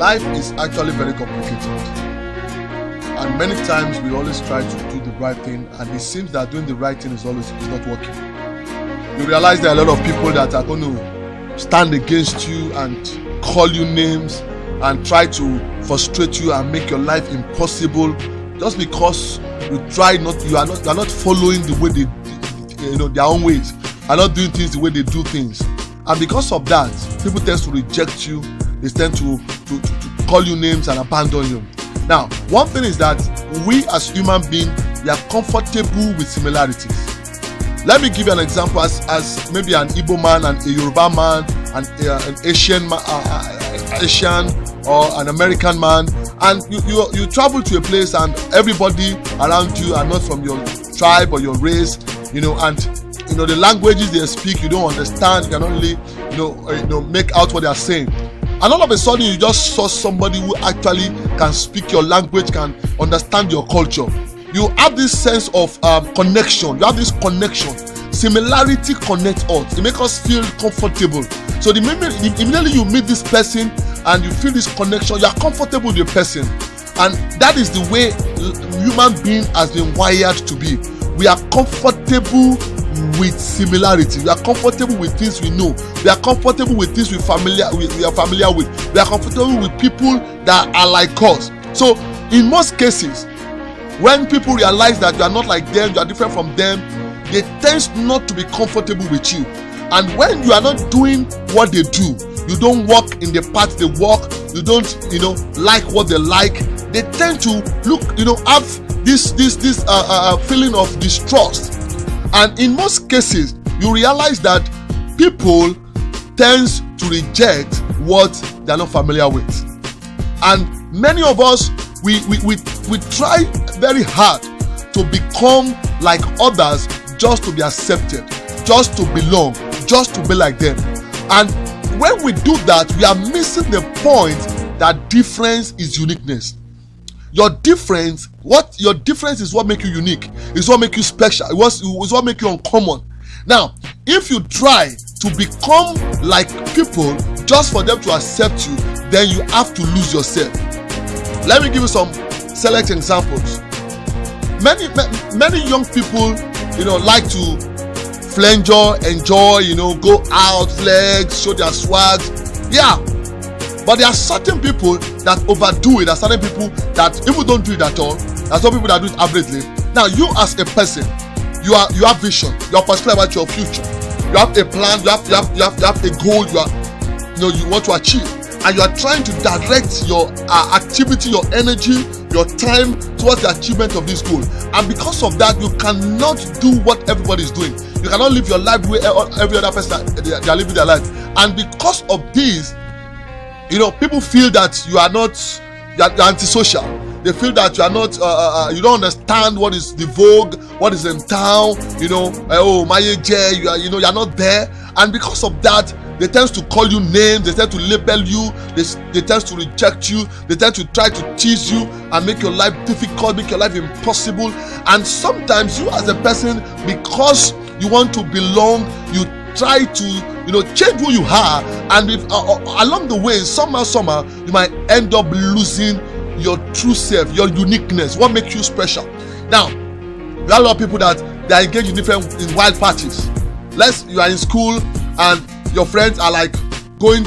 Life is actually very complicated. And many times we always try to do the right thing, and it seems that doing the right thing is not working. You realize there are a lot of people that are going to stand against you and call you names and try to frustrate you and make your life impossible just because you are not following the way their own ways, are not doing things the way they do things. And because of that, people tend to reject you. They tend to call you names and abandon you. Now, one thing is that we as human beings, we are comfortable with similarities. Let me give you an example as maybe an Igbo man and a Yoruba man and an Asian or an American man, and you travel to a place and everybody around you are not from your tribe or your race, and the languages they speak you don't understand. You can only make out what they are saying. And all of a sudden, you just saw somebody who actually can speak your language, can understand your culture. You have this sense of connection. You have this connection. Similarity connects us. It makes us feel comfortable. So immediately you meet this person and you feel this connection, you are comfortable with the person. And that is the way human being has been wired to be. We are comfortable with similarity. We are comfortable with things we know. We are comfortable with things we are familiar with. We are comfortable with people that are like us. So in most cases, when people realize that you are not like them, you are different from them, they tend not to be comfortable with you. And when you are not doing what they do, you don't walk in the path they walk, you don't like what they like, they tend to have this feeling of distrust. And in most cases, you realize that people tend to reject what they are not familiar with. And many of us, we try very hard to become like others just to be accepted, just to belong, just to be like them. And when we do that, we are missing the point that difference is uniqueness. Your difference is what makes you unique. It's what makes you special. It's what makes you uncommon. Now, if you try to become like people just for them to accept you, then you have to lose yourself. Let me give you some select examples. Many young people, like to flenjo, enjoy, go out, flex, show their swag. Yeah. But there are certain people that overdo it. There are certain people that even don't do it at all. There are some people that do it averagely. Now, you as a person, you have vision. You are particular about your future. You have a plan. You have a goal. You want to achieve, and you are trying to direct your activity, your energy, your time towards the achievement of this goal. And because of that, you cannot do what everybody is doing. You cannot live your life the way every other person they are living their life. And because of this, people feel that you are antisocial. They feel that you are not, you don't understand what is the vogue, what is in town. You are not there. And because of that, they tend to call you names. They tend to label you. They tend to reject you. They tend to try to tease you and make your life difficult, make your life impossible. And sometimes you as a person, because you want to belong, you try to change who you are, and if along the way somehow you might end up losing your true self, your uniqueness, what makes you special. Now, there are a lot of people that they are engaged in wild parties. You are in school and your friends are like going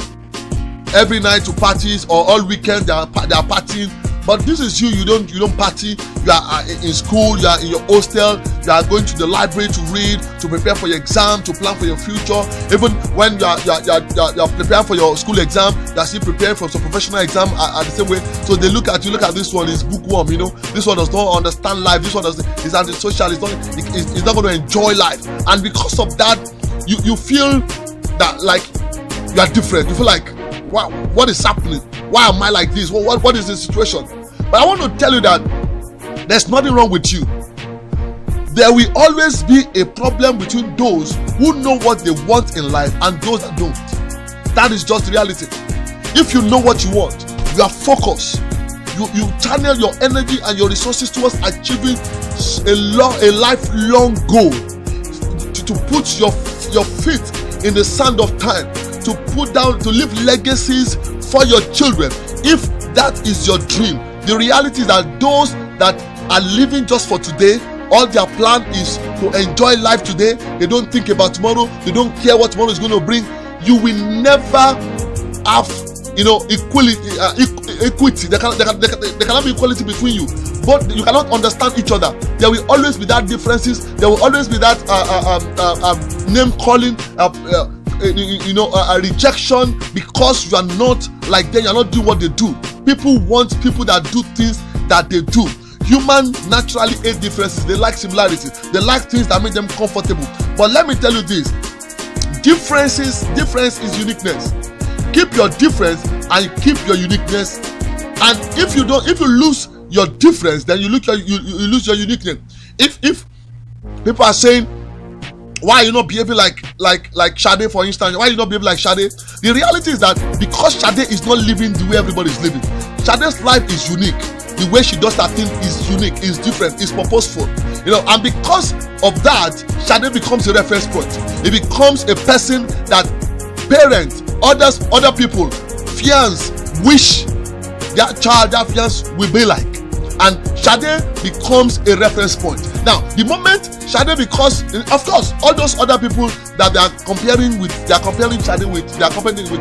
every night to parties, or all weekends they are partying. But this is you don't party. You are in school, you are in your hostel, you are going to the library to read, to prepare for your exam, to plan for your future. Even when you are preparing for your school exam, you are still preparing for some professional exam at the same way. So they look at this one is bookworm, this one does not understand life, this one is antisocial, it's not going to enjoy life. And because of that, you feel that like you are different. You feel like, wow, what is happening? Why am I like this? What is the situation? But I want to tell you that there's nothing wrong with you. There will always be a problem between those who know what they want in life and those that don't. That is just reality. If you know what you want, you are focused. You channel your energy and your resources towards achieving a lifelong goal. To put your feet in the sand of time, to leave legacies for your children. if that is your dream, the reality is that those that are living just for today, all their plan is to enjoy life today. They don't think about tomorrow. They don't care what tomorrow is going to bring. You will never have, equity. There cannot be equality between you. But you cannot understand each other. There will always be that differences. There will always be that name calling, a rejection because you are not like them. You are not doing what they do. People want people that do things that they do. Human naturally hate differences. They like similarities. They like things that make them comfortable. But let me tell you this: difference is uniqueness. Keep your difference and keep your uniqueness. And if you lose your difference, then you lose your uniqueness. If people are saying, why are you not behaving like Shade, for instance? Why are you not behaving like Shade? The reality is that because Shade is not living the way everybody is living. Shade's life is unique. The way she does that thing is unique, is different, is purposeful. And because of that, Shade becomes a reference point. It becomes a person that parents, other people, fiance wish their child, their fiance will be like. And Shade becomes a reference point. Now, the moment Shade, because of course, all those other people that they are comparing Shade with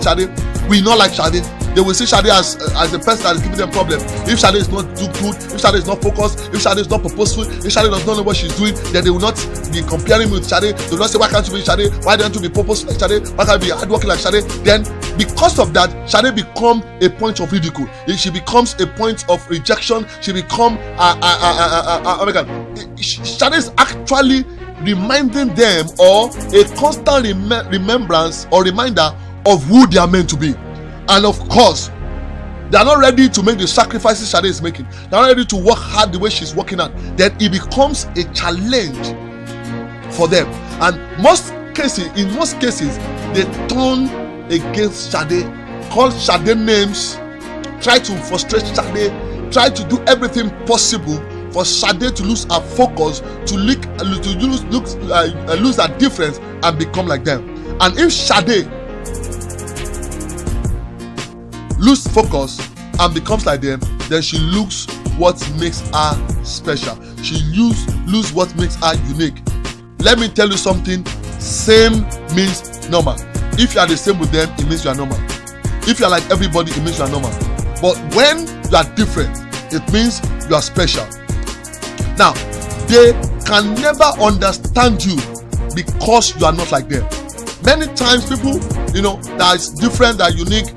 Shade, we not like Shade. They will see Shade as a person that is giving them problem. If Shade is not too good, if Shade is not focused, if Shade is not purposeful, if Shade does not know what she's doing, then they will not be comparing with Shade. They will not say, why can't you be Shade? Why don't you be purposeful like Shade? Why can't you be hardworking like Shade? Then, because of that, Shade become a point of ridicule. She becomes a point of rejection. She become Shade is actually reminding them, or a constant remembrance or reminder of who they are meant to be. And of course, they are not ready to make the sacrifices Shade is making. They are not ready to work hard the way she's working at. Then it becomes a challenge for them. And in most cases, they turn against Shade, call Shade names, try to frustrate Shade, try to do everything possible for Shade to lose her focus, to lose her difference and become like them. And if Shade lose focus and becomes like them, then she lose what makes her special. She lose what makes her unique. Let me tell you something: same means normal. If you are the same with them, it means you are normal. If you are like everybody, it means you are normal. But when you are different, it means you are special. Now, they can never understand you because you are not like them. Many times people, that is different, that are unique,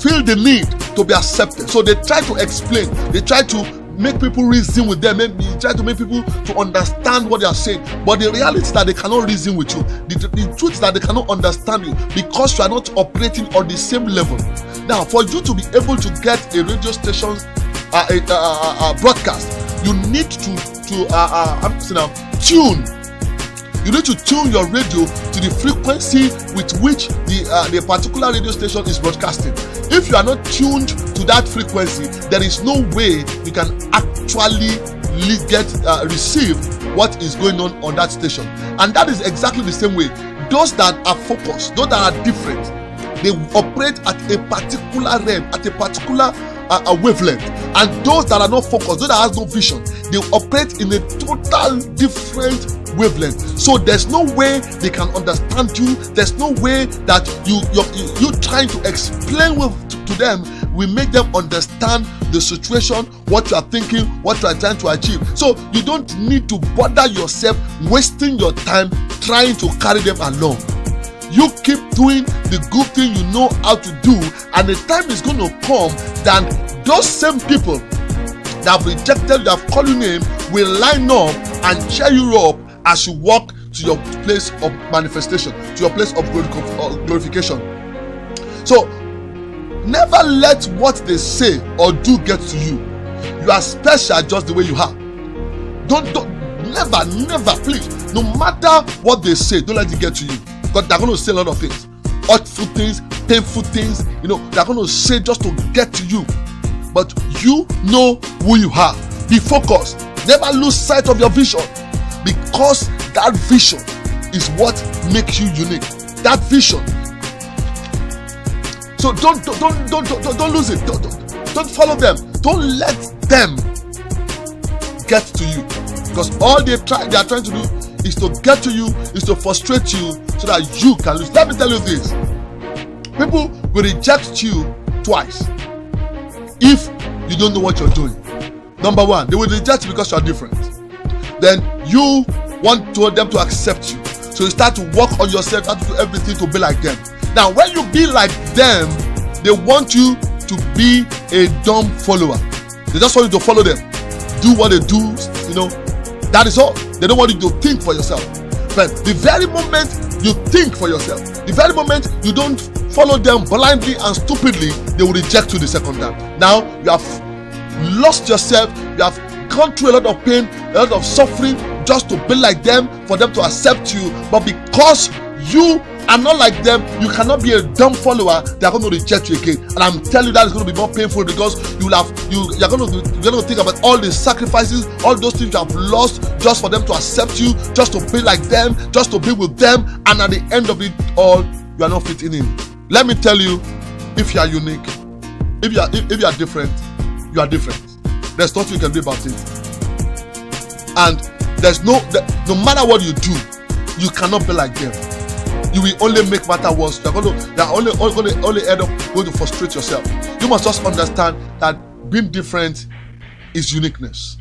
feel the need to be accepted. So they try to explain. They try to make people reason with them. Maybe try to make people to understand what they are saying. But the reality is that they cannot reason with you. The truth is that they cannot understand you because you are not operating on the same level. Now, for you to be able to get a radio station's broadcast, you need to tune. You need to tune your radio to the frequency with which the particular radio station is broadcasting. If you are not tuned to that frequency, there is no way you can actually receive what is going on that station. And that is exactly the same way. Those that are focused, those that are different, they operate at a particular realm, at a particular wavelength. And those that are not focused, those that have no vision, they operate in a total different wavelength. So there's no way they can understand you. There's no way that you trying to explain to them will make them understand the situation, what you are thinking, what you are trying to achieve. So you don't need to bother yourself wasting your time trying to carry them along. You keep doing the good thing you know how to do, and the time is going to come that those same people that have rejected, that have called you name, will line up and cheer you up as you walk to your place of manifestation, to your place of glorification. So never let what they say or do get to you. You are special just the way you are. Never, please. No matter what they say, don't let it get to you. Because they're going to say a lot of things, hurtful things, painful things. They're going to say just to get to you. But you know who you are. Be focused. Never lose sight of your vision, because that vision is what makes you unique. That vision. So don't lose it. Don't follow them. Don't let them get to you, because all they are trying to do is to get to you, is to frustrate you so that you can lose. Let me tell you this: people will reject you twice if you don't know what you're doing. Number one, they will reject you because you are different. Then you want them to accept you, so you start to work on yourself, start to do everything to be like them. Now when you be like them, they want you to be a dumb follower. They just want you to follow them, do what they do, that is all. They don't want you to think for yourself. But the very moment you think for yourself, the very moment you don't follow them blindly and stupidly, they will reject you the second time. Now you have lost yourself, you have gone through a lot of pain, a lot of suffering, just to be like them, for them to accept you. But because you are not like them, you cannot be a dumb follower. They are going to reject you again, and I'm telling you that is going to be more painful, because you're going to think about all the sacrifices, all those things you have lost just for them to accept you, just to be like them, just to be with them, and at the end of it all, you are not fitting in. Let me tell you, if you are unique, if you are different, you are different. There's nothing you can do about it, and no matter what you do, you cannot be like them. You will only make matter worse. You're only end up going to frustrate yourself. You must just understand that being different is uniqueness.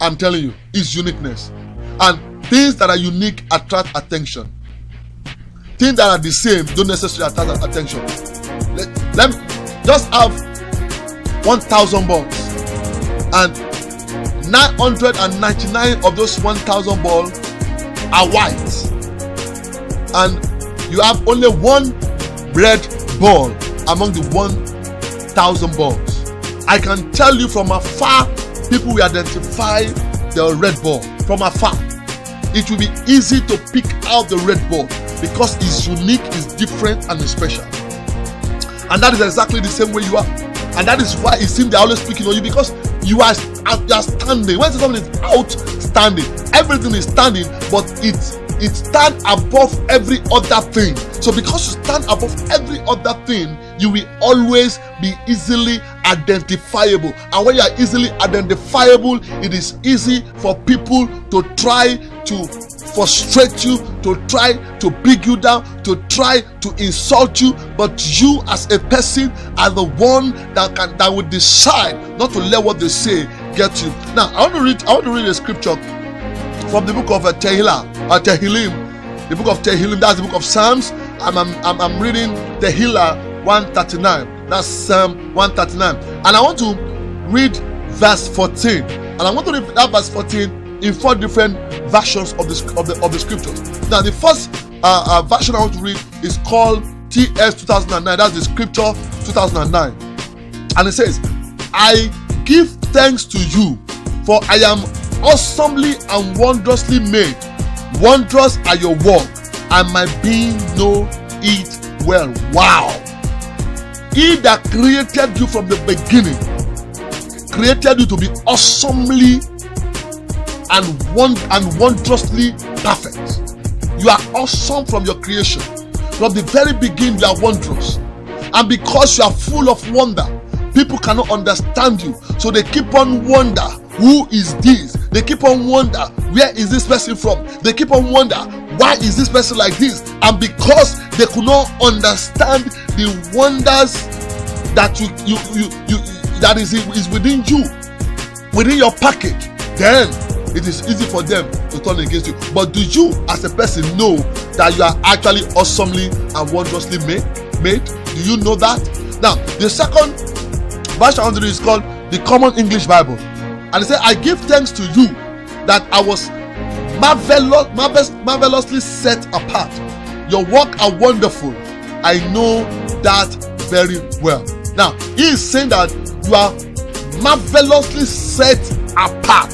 I'm telling you, it's uniqueness. And things that are unique attract attention. Things that are the same don't necessarily attract attention. Let me just have 1,000 balls, and 999 of those 1,000 balls are white, and you have only one red ball among the 1,000 balls. I can tell you from afar, people will identify the red ball from afar. It will be easy to pick out the red ball because it's unique, it's different, and it's special. And that is exactly the same way you are. And that is why it seems they're always speaking on you, because you are standing. When something is outstanding, everything is standing, but it stands above every other thing. So because you stand above every other thing, you will always be easily identifiable. And when you are easily identifiable, it is easy for people to try to frustrate you, to try to bring you down, to try to insult you. But you as a person are the one that will decide not to let what they say get you. Now I want to read a scripture from the book of Tehillim, the book of Tehillim. That's the book of Psalms. I'm reading Tehillim 139. That's Psalm 139, and I want to read verse 14. And I want to read that verse 14 in 4 different versions of the scriptures. Now, the first version I want to read is called TS 2009. That's the scripture 2009, and it says, "I give thanks to you, for I am awesomely and wondrously made. Wondrous are your work, and my being know it well." Wow! He that created you from the beginning created you to be awesomely and wondrously perfect. You are awesome from your creation. From the very beginning, you are wondrous, and because you are full of wonder, people cannot understand you, so they keep on wonder, who is this? They keep on wonder, where is this person from? They keep on wonder, why is this person like this? And because they could not understand the wonders that that is within you, within your package, then it is easy for them to turn against you. But do you as a person know that you are actually awesomely and wondrously made? Do you know that? Now, the second version I want to read is called the Common English Bible, and it says, "I give thanks to you that I was marvelously set apart. Your work are wonderful. I know that very well." Now, he is saying that you are marvelously set apart.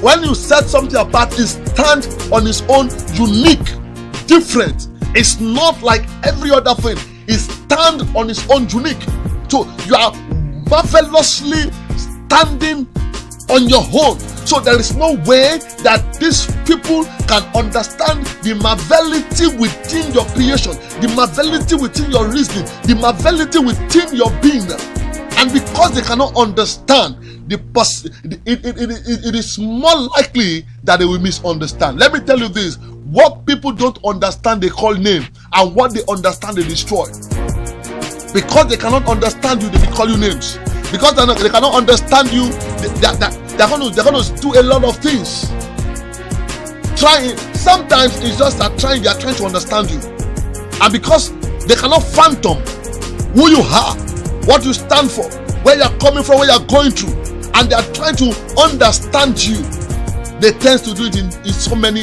When you set something apart, it stands on its own, unique, different. It's not like every other thing. It stands on its own, unique. So you are marvelously standing on your own. So there is no way that these people can understand the marvelity within your creation, the marvelity within your reasoning, the marvelity within your being. And because they cannot understand it is more likely that they will misunderstand. Let me tell you this: what people don't understand, they call name, and what they understand, they destroy. Because they cannot understand you, they will call you names. Because they cannot understand you, they're going to do a lot of things. Trying, sometimes it's just that they are trying to understand you, and because they cannot fathom who you are, what you stand for, where you're coming from, where you're going through, and they are trying to understand you, they tend to do it in so many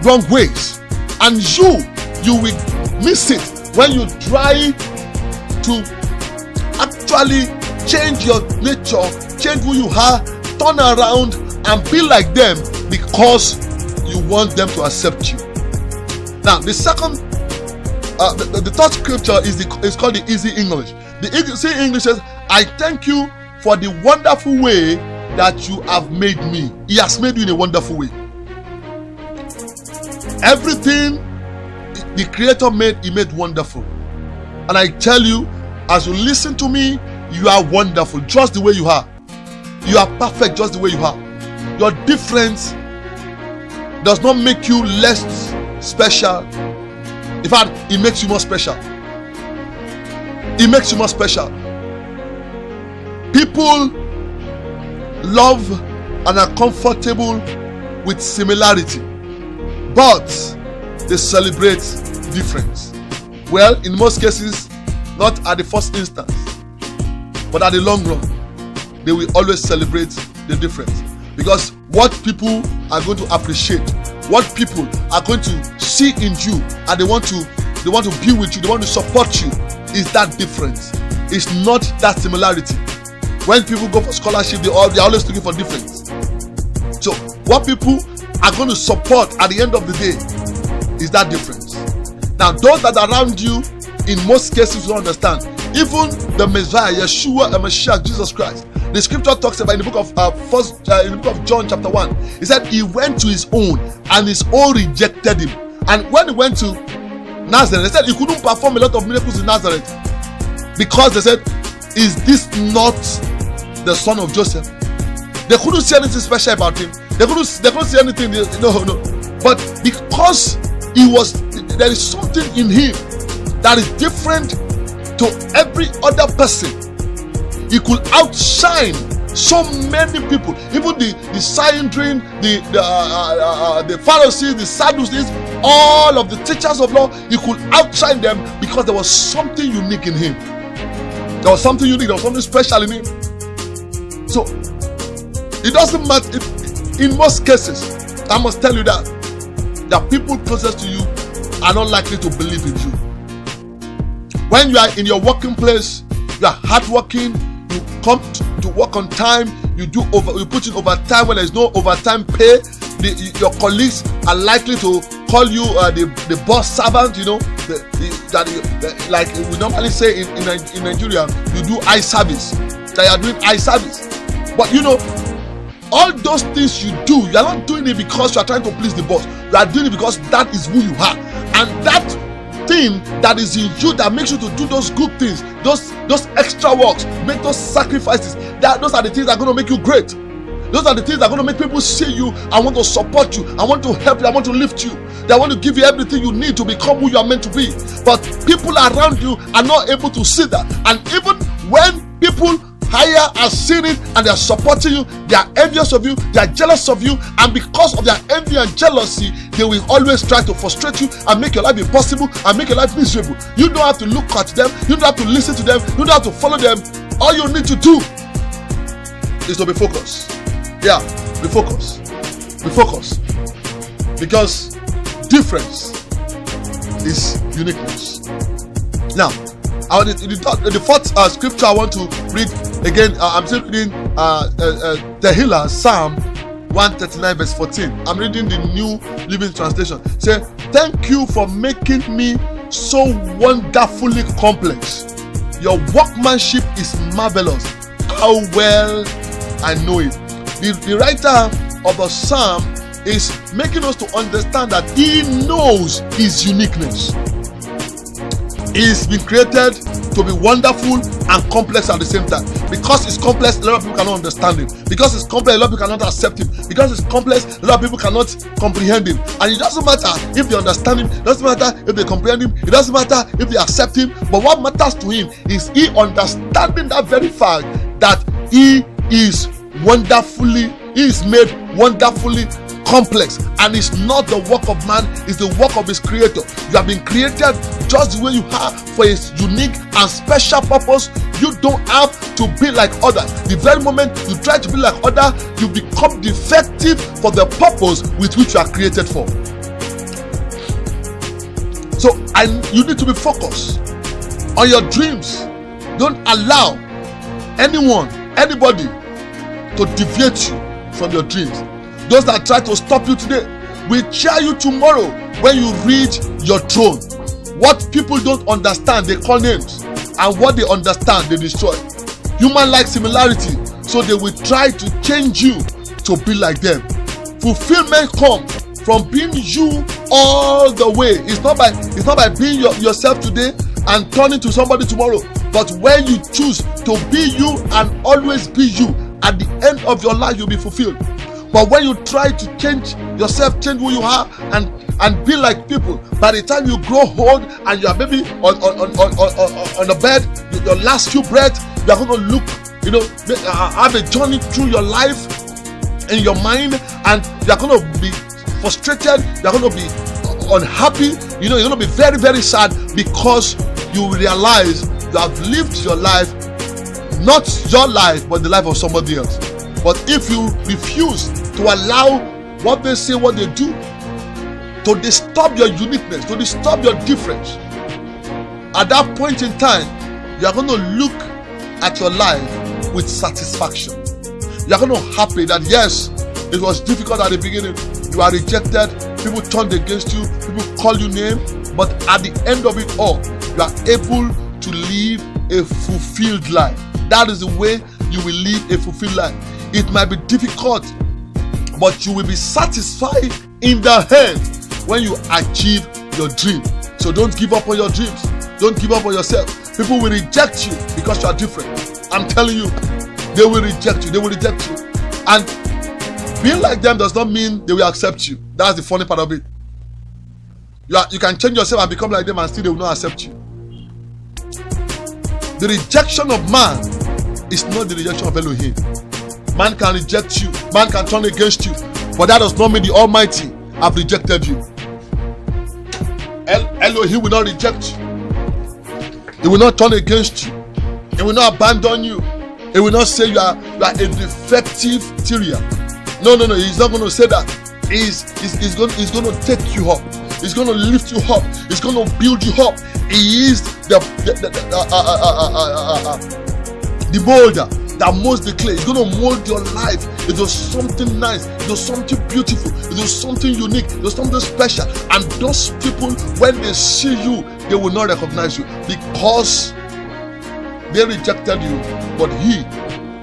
wrong ways, and you will miss it when you try to actually change your nature, change who you are, turn around and be like them because you want them to accept you. Now, the second, the third scripture is called the Easy English. The Easy English says, "I thank you for the wonderful way that you have made me." He has made you in a wonderful way. Everything the Creator made, He made wonderful. And I tell you, as you listen to me, you are wonderful just the way you are. You are perfect just the way you are. Your difference does not make you less special. In fact, it makes you more special. It makes you more special. People love and are comfortable with similarity, but they celebrate difference. Well, in most cases, not at the first instance, but at the long run, they will always celebrate the difference. Because what people are going to appreciate, what people are going to see in you, and they want to be with you, they want to support you, is that difference. It's not that similarity. When people go for scholarship, they're always looking for difference. So what people are going to support at the end of the day is that difference. Now, those that are around you, in most cases, will understand. Even the Messiah, Yeshua, and Mashiach, Jesus Christ. The scripture talks about in the book of John chapter 1. He said he went to his own, and his own rejected him. And when he went to Nazareth, they said he couldn't perform a lot of miracles in Nazareth because they said, "Is this not the son of Joseph?" They couldn't see anything special about him. They couldn't see anything. No. But because there is something in him that is different to every other person. He could outshine so many people, even the Sanhedrin, the Pharisees, the Sadducees, all of the teachers of law. He could outshine them because there was something unique in him. There was something unique. There was something special in him. So it doesn't matter. In most cases, I must tell you that people closest to you are not likely to believe in you. When you are in your working place, you are hardworking, you come to work on time, you put in overtime when there is no overtime pay. Your colleagues are likely to call you the boss servant, like we normally say in Nigeria, you do eye service, that you are doing eye service. But all those things you do, you are not doing it because you are trying to please the boss. You are doing it because that is who you are. And that thing that is in you that makes you to do those good things, those extra works, make those sacrifices, those are the things that are going to make you great. Those are the things that are going to make people see you and want to support you, I want to help you, I want to lift you. They want to give you everything you need to become who you are meant to be. But people around you are not able to see that. And even when people higher are seeing it and they are supporting you, they are envious of you, they are jealous of you, and because of their envy and jealousy, they will always try to frustrate you and make your life impossible and make your life miserable. You don't have to look at them, you don't have to listen to them, you don't have to follow them. All you need to do is to be focused. Yeah, be focused. Be focused. Because difference is uniqueness. Now, the fourth scripture I want to read again, I'm still reading Tehillah, Psalm 139 verse 14. I'm reading the New Living Translation. Say, "Thank you for making me so wonderfully complex. Your workmanship is marvelous. How well I know it." The writer of the Psalm is making us to understand that he knows his uniqueness. He's been created to be wonderful and complex at the same time. Because it's complex, a lot of people cannot understand him. Because it's complex, a lot of people cannot accept him. Because it's complex, a lot of people cannot comprehend him. And it doesn't matter if they understand him, it doesn't matter if they comprehend him, it doesn't matter if they accept him. But what matters to him is he understanding that very fact that he is made wonderfully complex, and it's not the work of man, it's the work of his creator. You have been created just the way you are for a unique and special purpose. You don't have to be like others. The very moment you try to be like others, you become defective for the purpose with which you are created for. So you need to be focused on your dreams. Don't allow anybody to deviate you from your dreams. Those that try to stop you today will cheer you tomorrow when you reach your throne. What people don't understand, they call names, and what they understand, they destroy. Human-like similarity, so they will try to change you to be like them. Fulfillment comes from being you all the way. It's not by being yourself today and turning to somebody tomorrow, but when you choose to be you and always be you, at the end of your life you'll be fulfilled. But when you try to change yourself, change who you are, and be like people, by the time you grow old and you are maybe on the bed, your last few breaths, you are going to look, have a journey through your life in your mind, and you are going to be frustrated, you are going to be unhappy, you're going to be very, very sad, because you realize you have lived your life, not your life, but the life of somebody else. But if you refuse to allow what they say, what they do, to disturb your uniqueness, to disturb your difference, at that point in time, you are going to look at your life with satisfaction. You are going to be happy that yes, it was difficult at the beginning. You are rejected, people turned against you, people call you name, but at the end of it all, you are able to live a fulfilled life. That is the way you will live a fulfilled life. It might be difficult, but you will be satisfied in the end when you achieve your dream. So don't give up on your dreams. Don't give up on yourself. People will reject you because you are different. I'm telling you, they will reject you. They will reject you. And being like them does not mean they will accept you. That's the funny part of it. You can change yourself and become like them, and still they will not accept you. The rejection of man is not the rejection of Elohim. Man can reject you, man can turn against you, but that does not mean the Almighty have rejected you. Elohim will not reject you. He will not turn against you. He will not abandon you. He will not say you are a defective terrier. No. He's not going to say that. He's going to take you up. He's going to lift you up. He's going to build you up. He is the molder that molds the clay. He's going to mold your life into something nice, into something beautiful, into something unique, into something special. And those people, when they see you, they will not recognize you because they rejected you, but He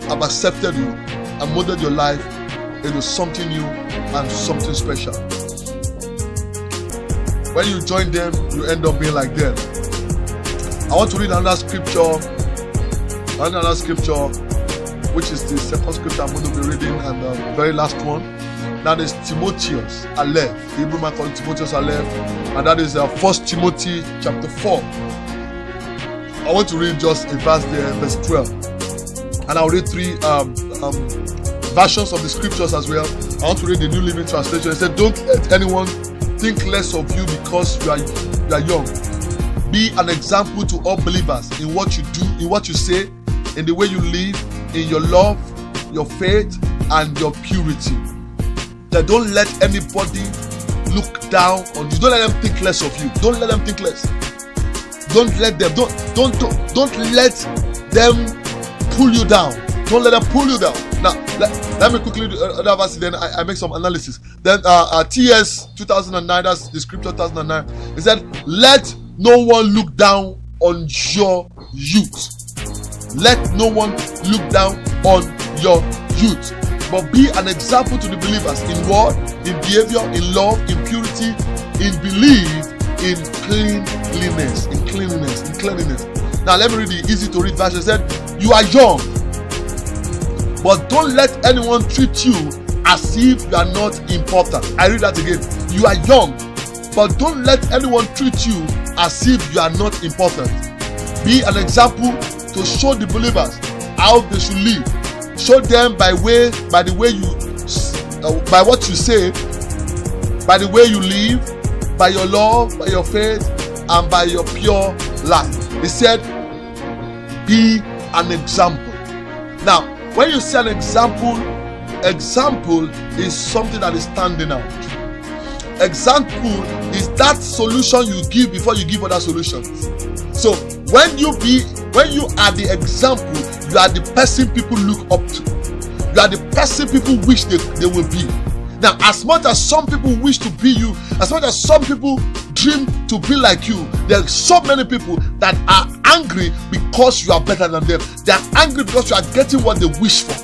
have accepted you and molded your life into something new and something special. When you join them, you end up being like them. I want to read another scripture, which is the second scripture I'm going to be reading, and the very last one. That is Timotheus Aleph. The Hebrew man called Timotheus Aleph, and that is 1 Timothy chapter 4. I want to read just a verse there, verse 12, and I'll read three versions of the scriptures as well. I want to read the New Living Translation. It said, "Don't let anyone think less of you because you are young. Be an example to all believers in what you do, in what you say, in the way you live, in your love, your faith, and your purity." That don't let anybody look down on you. Don't let them think less of you. Don't let them think less. Don't let them. Don't let them pull you down. Don't let them pull you down. Now, let me quickly do another verse. Then I make some analysis. Then TS 2009. That's the scripture 2009. It said, "Let no one look down on your youth. Let no one look down on your youth, but be an example to the believers in word, in behavior, in love, in purity, in belief, in cleanliness." Now let me read the easy to read version. It said, you are young, but don't let anyone treat you as if you are not important. I read that again. You are young, but don't let anyone treat you as if you are not important. Be an example to show the believers how they should live. Show them by the way you, by what you say, by the way you live, by your love, by your faith, and by your pure life. He said, be an example. Now, when you say an example is something that is standing out. Example is that solution you give before you give other solutions. So when you are the example, you are the person people look up to. You are the person people wish they will be. Now, as much as some people wish to be you, as much as some people dream to be like you, there are so many people that are angry because you are better than them. They are angry because you are getting what they wish for.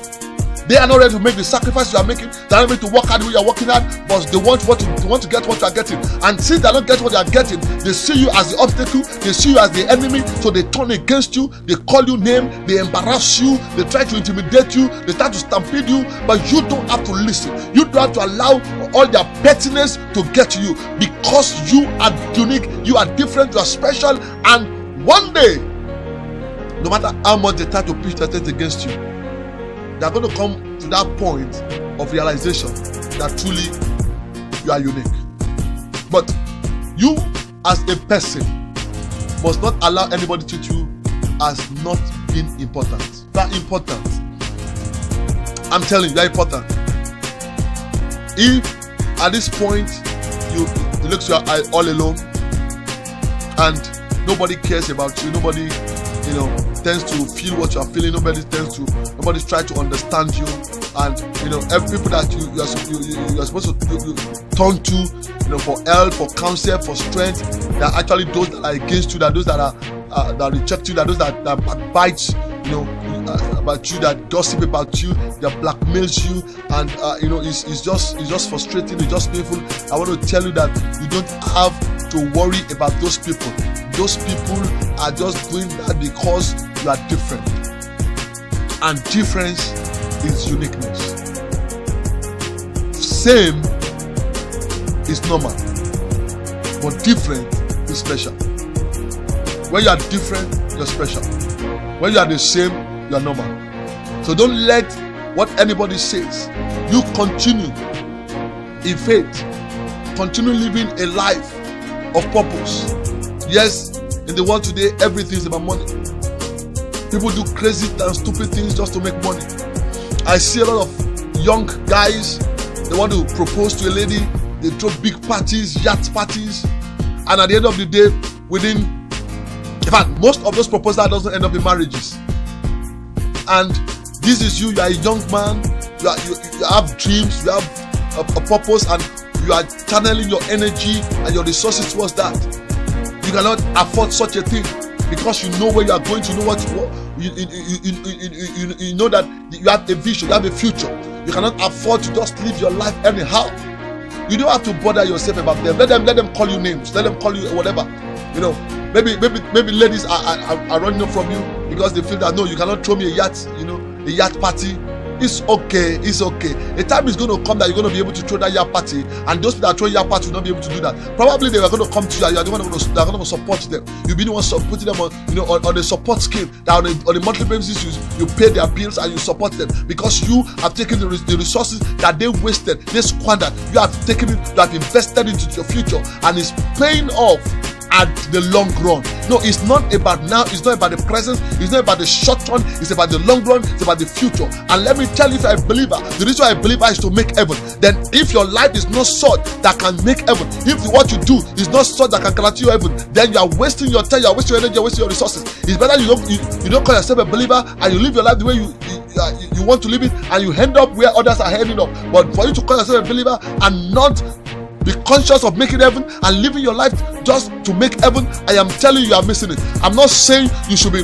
They are not ready to make the sacrifice you are making. They are not ready to work hard the way you are working hard, but they want to get what you are getting. And since they don't get what they are getting, they see you as the obstacle, they see you as the enemy, so they turn against you, they call you name, they embarrass you, they try to intimidate you, they start to stampede you, but you don't have to listen. You don't have to allow all their pettiness to get to you, because you are unique, you are different, you are special, and one day, no matter how much they try to pitch their tent against you, they are going to come to that point of realization that truly you are unique. But you as a person must not allow anybody to treat you as not being important. You are important. I'm telling you, you are important. If at this point you look you are all alone and nobody cares about you, nobody tends to feel what you are feeling, nobody's trying to understand you, and every people that you are supposed to turn to for help, for counsel, for strength, they are actually those that are against you, that those that are that reject you, that those that backbite about you, that gossip about you, that blackmails you, and it's just frustrating, it's just painful. I want to tell you that you don't have to worry about those people. Those people are just doing that because you are different, and difference is uniqueness. Same is normal, but different is special. When you are different, you're special. When you are the same, you are normal. So don't let what anybody says. You continue in faith, continue living a life of purpose. Yes, in the world today, everything is about money. People do crazy and stupid things just to make money. I see a lot of young guys, they want to propose to a lady, they throw big parties, yacht parties, and at the end of the day, in fact, most of those proposals doesn't end up in marriages. And this is you are a young man, you have dreams, you have a purpose, and you are channeling your energy and your resources towards that. You cannot afford such a thing because you know where you are going to, you know what you know that you have a vision, you have a future. You cannot afford to just live your life anyhow. You don't have to bother yourself about them. Let them call you names, let them call you whatever. Maybe ladies are running up from you because they feel that no, you cannot throw me a yacht party. It's okay. A time is going to come that you're going to be able to throw that yacht party, and those people that throw yacht party will not be able to do that. Probably they were going to come to you and you're the one they're going to support them. You'll be the one putting them on a support scheme that on a monthly basis you pay their bills and you support them because you have taken the resources that they wasted, they squandered. You have taken it, you have invested into your future, and it's paying off at the long run. No, it's not about now, it's not about the present, it's not about the short run, it's about the long run, it's about the future. And let me tell you, if you're a believer, the reason why a believer is to make heaven. Then if your life is not such that can make heaven, if what you do is not such that can guarantee you heaven, then you are wasting your time, you are wasting your energy, you are wasting your resources. It's better you don't call yourself a believer and you live your life the way you want to live it, and you end up where others are heading up. But for you to call yourself a believer and not be conscious of making heaven and living your life just to make heaven, I am telling you, you are missing it. I'm not saying you should be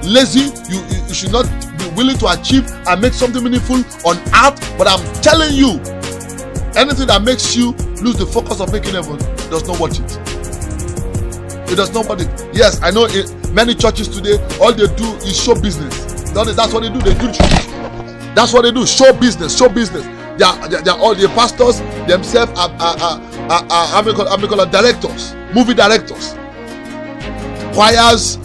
lazy. You should not be willing to achieve and make something meaningful on earth. But I'm telling you, anything that makes you lose the focus of making heaven does not worth it. It does not bother. Yes, I know many churches today, all they do is show business. That's what they do. They do. That's what they do. Show business. Show business. They are all the pastors themselves are directors, movie directors, choirs,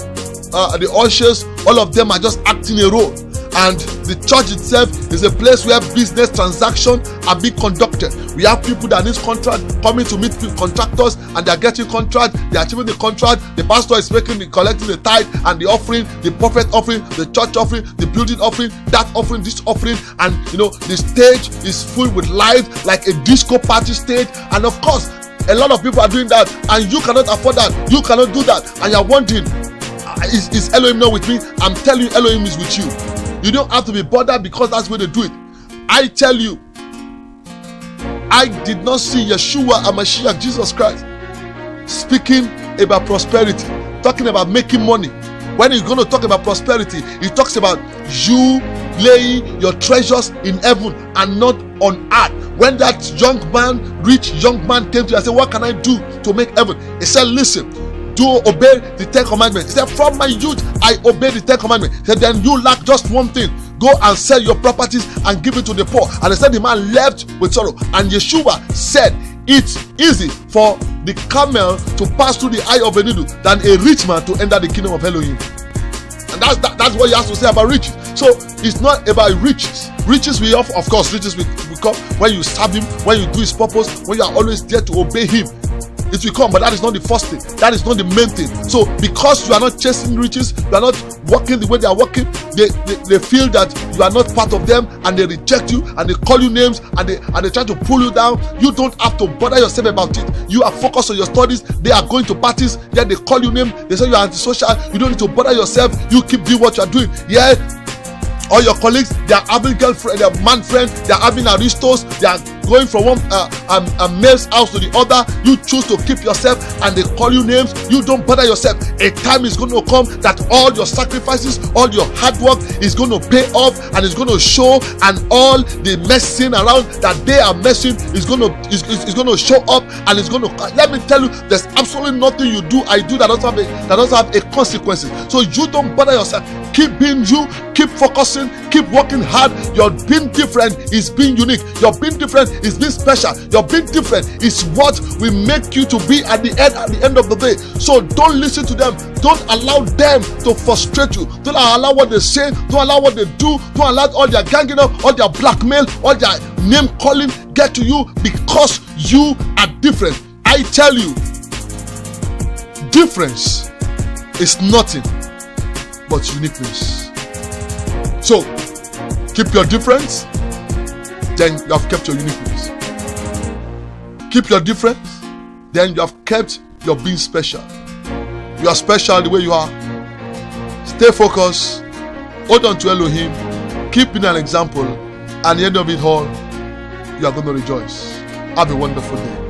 the ushers. All of them are just acting a role. And the church itself is a place where business transactions are being conducted. We have people that need contract coming to meet contractors, and they are getting contract. They are achieving the contract. The pastor is collecting the tithe and the offering, the prophet offering, the church offering, the building offering, that offering, this offering, and the stage is full with light like a disco party stage. And of course, a lot of people are doing that, and you cannot afford that. You cannot do that, and you are wondering, is Elohim not with me? I'm telling you, Elohim is with you. You don't have to be bothered because that's where they do it. I tell you, I did not see Yeshua HaMashiach, Jesus Christ, speaking about prosperity, talking about making money. When he's going to talk about prosperity, he talks about you laying your treasures in heaven and not on earth. When that rich young man came to you and said, what can I do to make heaven? He said, listen, do obey the 10 commandments. He said, from my youth I obey the 10 commandments. He said, then you lack just one thing. Go and sell your properties and give it to the poor. And he said, the man left with sorrow. And Yeshua said, it's easy for the camel to pass through the eye of a needle than a rich man to enter the kingdom of Elohim. And that's what he has to say about riches. So it's not about riches. Riches will, of course, riches will come when you serve him, when you do his purpose, when you are always there to obey him. It will come, but that is not the first thing. That is not the main thing. So because you are not chasing riches, you are not working the way they are working, they feel that you are not part of them, and they reject you, and they call you names, and they try to pull you down. You don't have to bother yourself about it. You are focused on your studies. They are going to parties, yeah, they call you name, they say you are antisocial. You don't need to bother yourself. You keep doing what you are doing. Yeah, all your colleagues, they are having girlfriend, they are man friend, they are having aristos, they are going from one male's house to the other. You choose to keep yourself, and they call you names. You don't bother yourself. A time is going to come that all your sacrifices, all your hard work is going to pay off, and it's going to show, and all the messing around that they are messing is going to show up, and it's going to. Let me tell you, there's absolutely nothing you do, I do, that doesn't have a consequences. So you don't bother yourself. Keep being you. Keep focusing. Keep working hard. Your being different is being unique. Your being different is being special. Your being different is what will make you to be at the end of the day. So don't listen to them. Don't allow them to frustrate you. Don't allow what they say. Don't allow what they do. Don't allow all their ganging up, all their blackmail, all their name calling get to you, because you are different. I tell you, difference is nothing but uniqueness. So keep your difference, then you have kept your uniqueness. Keep your difference, then you have kept your being special. You are special the way you are. Stay focused, hold on to Elohim, keep being an example, and at the end of it all, you are going to rejoice. Have a wonderful day.